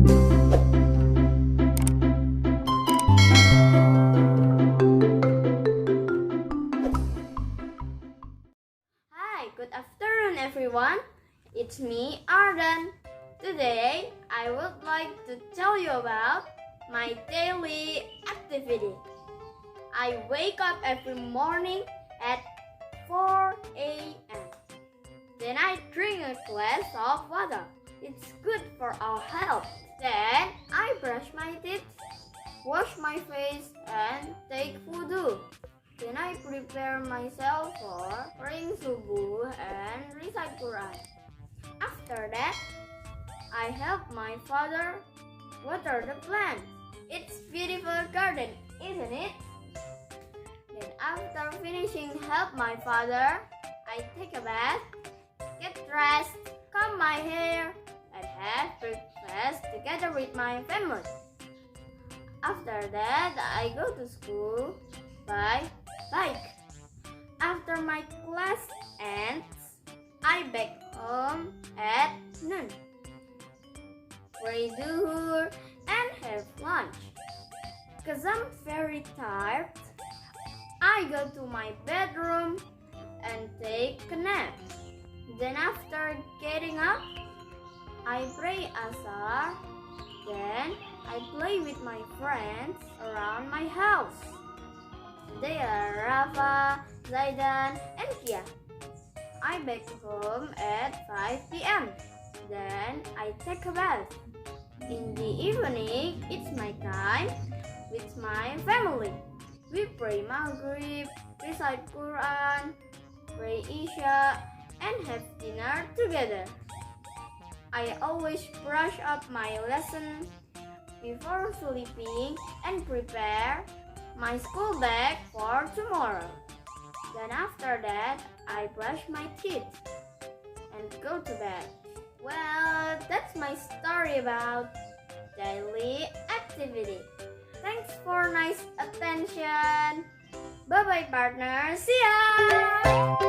Hi, good afternoon everyone. It's me, Ardhan. Today, I would like to tell you about my daily activity. I wake up every morning at 4 a.m. Then I drink a glass of water. It's good for our health. Then I brush my teeth, wash my face, and take wudu. Then I prepare myself for praying subuh and recite Quran. After that, I help my father water the plants. It's beautiful garden, isn't it? Then after finishing help my father, I take a bath, get dressed, comb my hair, and have breakfast together with my family. After that, I go to school by bike. After my class ends, I back home at noon. Pray duhur and have lunch. Cause I'm very tired, I go to my bedroom and take a nap. Then after getting up, I pray asar. Then I play with my friends around my house. They are Rafa, Zaidan, and Kiya. I back home at 5 p.m. Then I take a bath. In the evening, it's my time with my family. We pray Maghrib, recite Quran, pray Isha, and have dinner together. I always brush up my lesson before sleeping and prepare my school bag for tomorrow. Then after that, I brush my teeth and go to bed. Well, that's my story about daily activity. Thanks for nice attention. Bye-bye partner. See ya!